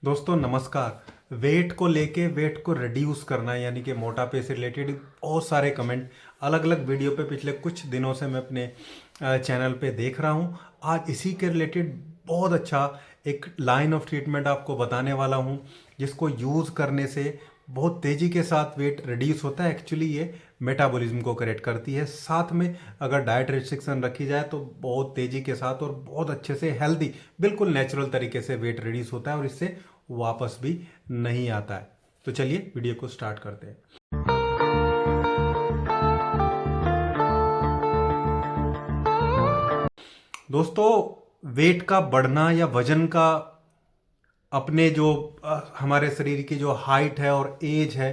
दोस्तों नमस्कार। वेट को लेके वेट को रिड्यूस करना यानी कि मोटापे से रिलेटेड बहुत सारे कमेंट अलग अलग वीडियो पे पिछले कुछ दिनों से मैं अपने चैनल पे देख रहा हूँ। आज इसी के रिलेटेड बहुत अच्छा एक लाइन ऑफ ट्रीटमेंट आपको बताने वाला हूँ जिसको यूज़ करने से बहुत तेज़ी के साथ वेट रिड्यूस होता है। एक्चुअली ये मेटाबॉलिज्म को करेक्ट करती है, साथ में अगर डाइट रिस्ट्रिक्शन रखी जाए तो बहुत तेज़ी के साथ और बहुत अच्छे से हेल्दी बिल्कुल नेचुरल तरीके से वेट रिड्यूस होता है और इससे वापस भी नहीं आता है। तो चलिए वीडियो को स्टार्ट करते हैं। दोस्तों, वेट का बढ़ना या वजन का अपने जो हमारे शरीर की जो हाइट है और एज है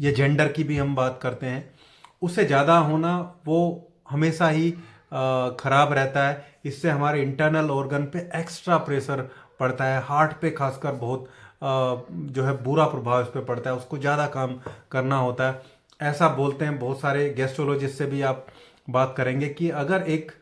या जेंडर की भी हम बात करते हैं, उससे ज़्यादा होना वो हमेशा ही खराब रहता है। इससे हमारे इंटरनल ऑर्गन पे एक्स्ट्रा प्रेशर पड़ता है, हार्ट पे खासकर बहुत जो है बुरा प्रभाव इस पे पड़ता है, उसको ज़्यादा काम करना होता है। ऐसा बोलते हैं बहुत सारे गैस्ट्रोलॉजिस्ट से भी आप बात करेंगे कि अगर एक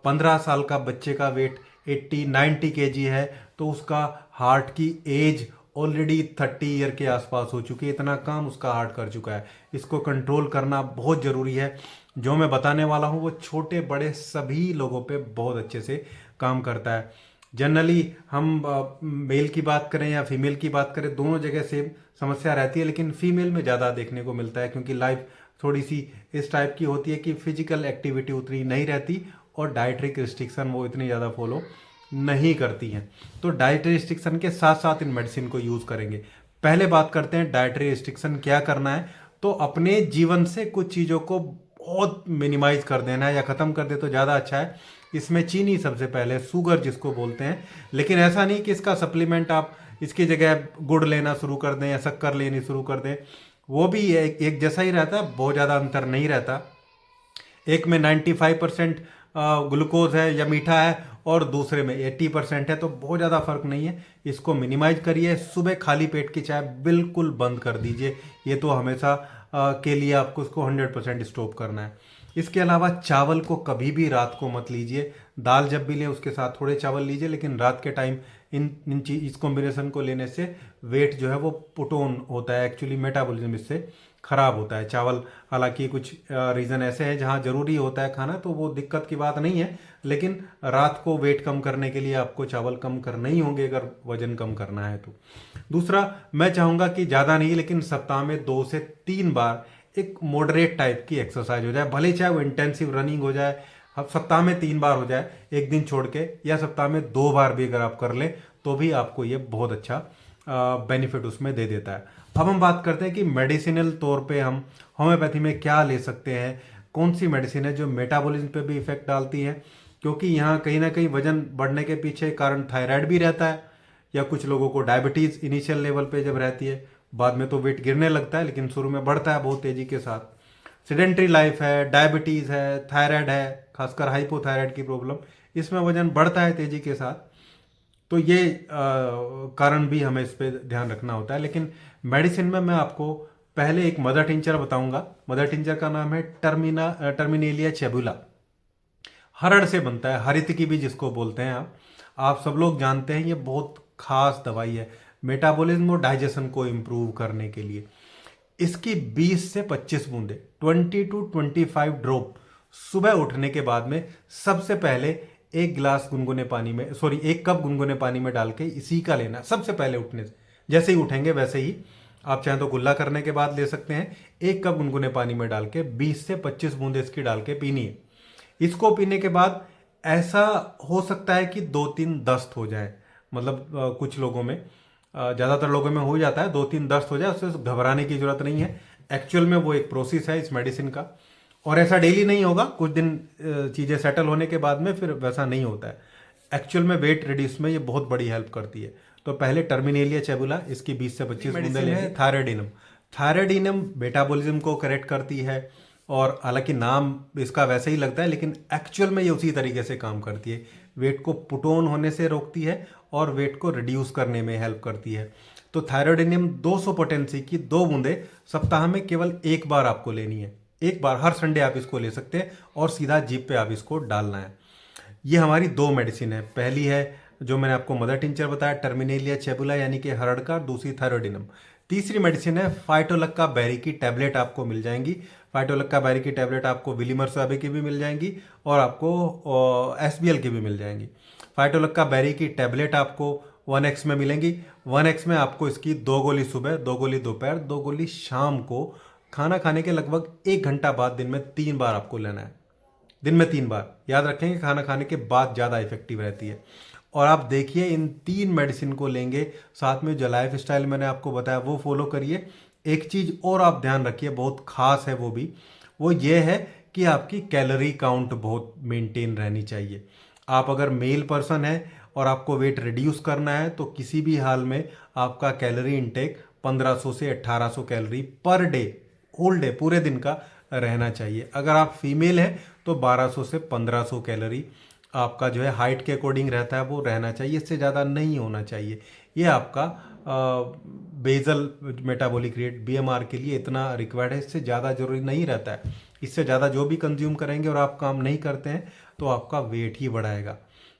15 साल का बच्चे का वेट 80-90 kg है तो उसका हार्ट की एज ऑलरेडी 30 ईयर के आसपास हो चुकी है। इतना काम उसका हार्ट कर चुका है। इसको कंट्रोल करना बहुत ज़रूरी है। जो मैं बताने वाला हूँ वो छोटे बड़े सभी लोगों पे बहुत अच्छे से काम करता है। जनरली हम मेल की बात करें या फीमेल की बात करें, दोनों जगह सेम समस्या रहती है, लेकिन फीमेल में ज़्यादा देखने को मिलता है क्योंकि लाइफ थोड़ी सी इस टाइप की होती है कि फिजिकल एक्टिविटी उतनी नहीं रहती और डाइटरी रिस्ट्रिक्शन वो इतनी ज़्यादा फॉलो नहीं करती हैं। तो डाइटरी रिस्ट्रिक्शन के साथ साथ इन मेडिसिन को यूज़ करेंगे। पहले बात करते हैं डाइटरी रिस्ट्रिक्शन क्या करना है। तो अपने जीवन से कुछ चीज़ों को बहुत मिनिमाइज कर देना है या ख़त्म कर दे तो ज़्यादा अच्छा है। इसमें चीनी सबसे पहले, शुगर जिसको बोलते हैं, लेकिन ऐसा नहीं कि इसका सप्लीमेंट आप इसकी जगह गुड़ लेना शुरू कर दें या शक्कर लेनी शुरू कर दें। वो भी एक जैसा ही रहता है, बहुत ज़्यादा अंतर नहीं रहता। एक में 95% ग्लूकोज है या मीठा है और दूसरे में 80% है, तो बहुत ज़्यादा फर्क नहीं है। इसको मिनिमाइज करिए। सुबह खाली पेट की चाय बिल्कुल बंद कर दीजिए। ये तो हमेशा के लिए आपको इसको 100% स्टॉप करना है। इसके अलावा चावल को कभी भी रात को मत लीजिए। दाल जब भी लें उसके साथ थोड़े चावल लीजिए, लेकिन रात के टाइम इन चीज इस कॉम्बिनेशन को लेने से वेट जो है वो पुट ऑन होता है। एक्चुअली मेटाबॉलिज्म इससे खराब होता है। चावल हालांकि कुछ रीज़न ऐसे हैं जहाँ ज़रूरी होता है खाना, तो वो दिक्कत की बात नहीं है, लेकिन रात को वेट कम करने के लिए आपको चावल कम करने ही होंगे अगर वजन कम करना है तो। दूसरा, मैं चाहूँगा कि ज़्यादा नहीं लेकिन सप्ताह में 2 से 3 बार एक मॉडरेट टाइप की एक्सरसाइज हो जाए, भले चाहे वो इंटेंसिव रनिंग हो जाए, सप्ताह में 3 बार हो जाए एक दिन छोड़ के, या सप्ताह में 2 बार भी अगर आप कर लें तो भी आपको ये बहुत अच्छा बेनिफिट उसमें दे देता है। अब हम बात करते हैं कि मेडिसिनल तौर पे हम होम्योपैथी में क्या ले सकते हैं, कौन सी मेडिसिन है जो मेटाबॉलिज्म पे भी इफेक्ट डालती है, क्योंकि यहाँ कहीं ना कहीं वजन बढ़ने के पीछे कारण थायराइड भी रहता है, या कुछ लोगों को डायबिटीज़ इनिशियल लेवल पे जब रहती है, बाद में तो वेट गिरने लगता है लेकिन शुरू में बढ़ता है बहुत तेज़ी के साथ। सेडेंट्री लाइफ है, डायबिटीज़ है, थायराइड है, खासकर हाइपोथायराइड की प्रॉब्लम, इसमें वजन बढ़ता है तेज़ी के साथ। तो ये कारण भी हमें इस पर ध्यान रखना होता है। लेकिन मेडिसिन में मैं आपको पहले एक मदर टिंचर बताऊंगा। मदर टिंचर का नाम है टर्मिनेलिया चेबुला। हरड़ से बनता है, हरितकी भी जिसको बोलते हैं आप सब लोग जानते हैं। ये बहुत खास दवाई है मेटाबॉलिज्म और डाइजेशन को इम्प्रूव करने के लिए। इसकी 20 से 25 बूंदे, 20 to 25 ड्रॉप सुबह उठने के बाद में सबसे पहले एक गिलास गुनगुने पानी में, सॉरी 1 कप गुनगुने पानी में डाल के इसी का लेना सबसे पहले उठने से। जैसे ही उठेंगे वैसे ही, आप चाहें तो कुल्ला करने के बाद ले सकते हैं। 1 कप गुनगुने पानी में डाल के 20 से 25 बूंदे इसकी डाल के पीनी है। इसको पीने के बाद ऐसा हो सकता है कि 2-3 दस्त हो जाए, मतलब कुछ लोगों में, ज़्यादातर लोगों में हो जाता है 2-3 दस्त हो जाए, उससे घबराने की जरूरत नहीं है। एक्चुअल में वो एक प्रोसेस है इस मेडिसिन का, और ऐसा डेली नहीं होगा, कुछ दिन चीज़ें सेटल होने के बाद में फिर वैसा नहीं होता है। एक्चुअल में वेट रिड्यूस में ये बहुत बड़ी हेल्प करती है। तो पहले टर्मिनेलिया चेबुला, इसकी 20 से 25 बूंदे लेंगे। थायराइडिनम, थायराइडिनम मेटाबॉलिज्म को करेक्ट करती है, और हालांकि नाम इसका वैसे ही लगता है लेकिन एक्चुअल में ये उसी तरीके से काम करती है। वेट को पुट ऑन होने से रोकती है और वेट को रिड्यूस करने में हेल्प करती है। तो थायराइडिनियम 200 पोटेंसी की 2 बूंदे सप्ताह में केवल 1 बार आपको लेनी है। एक बार हर संडे आप इसको ले सकते हैं और सीधा जीभ पे आप इसको डालना है। ये हमारी 2 मेडिसिन है। पहली है जो मैंने आपको मदर टिंचर बताया, टर्मिनेलिया चेबुला यानी कि हरड़ का, दूसरी थायरोडिनम। तीसरी मेडिसिन है फाइटोलक्का बेरी की टैबलेट आपको मिल जाएंगी। फाइटोलक्का बेरी की टैबलेट आपको विलिमर स्वाबे की भी मिल जाएंगी और आपको एसबीएल की भी मिल जाएंगी। फाइटोलक्का बेरी की टैबलेट आपको 1x में मिलेंगी। 1x में आपको इसकी 2 गोली सुबह, 2 गोली दोपहर, 2 गोली शाम को, खाना खाने के लगभग 1 घंटा बाद दिन में 3 बार आपको लेना है। दिन में 3 बार, याद रखेंगे, खाना खाने के बाद ज़्यादा इफेक्टिव रहती है। और आप देखिए इन 3 मेडिसिन को लेंगे, साथ में जो लाइफ स्टाइल मैंने आपको बताया वो फॉलो करिए। एक चीज़ और आप ध्यान रखिए, बहुत खास है वो भी, वो ये है कि आपकी कैलोरी काउंट बहुत मेंटेन रहनी चाहिए। आप अगर मेल पर्सन है और आपको वेट रिड्यूस करना है तो किसी भी हाल में आपका कैलोरी इनटेक 1500 से 1800 calorie per day, whole day, पूरे दिन का रहना चाहिए। अगर आप फीमेल हैं तो 1200 से 1500 कैलोरी आपका जो है हाइट के अकॉर्डिंग रहता है वो रहना चाहिए, इससे ज़्यादा नहीं होना चाहिए। ये आपका बेजल मेटाबॉलिक रेट बीएमआर के लिए इतना रिक्वायर्ड है, इससे ज़्यादा जरूरी नहीं रहता है। इससे ज़्यादा जो भी कंज्यूम करेंगे और आप काम नहीं करते हैं तो आपका वेट ही बढ़ाएगा।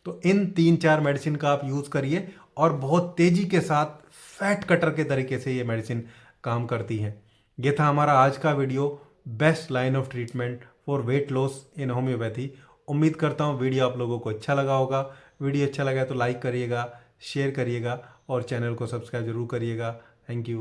तो इन 3-4 मेडिसिन का आप यूज़ करिए और बहुत तेज़ी के साथ फैट कटर के तरीके से ये मेडिसिन काम करती हैं। ये था हमारा आज का video, best line of treatment for weight loss in homeopathy. उम्मीद करता हूँ वीडियो आप लोगों को अच्छा लगा होगा। वीडियो अच्छा लगा तो लाइक करिएगा, शेयर करिएगा और चैनल को सब्सक्राइब जरूर करिएगा। Thank you.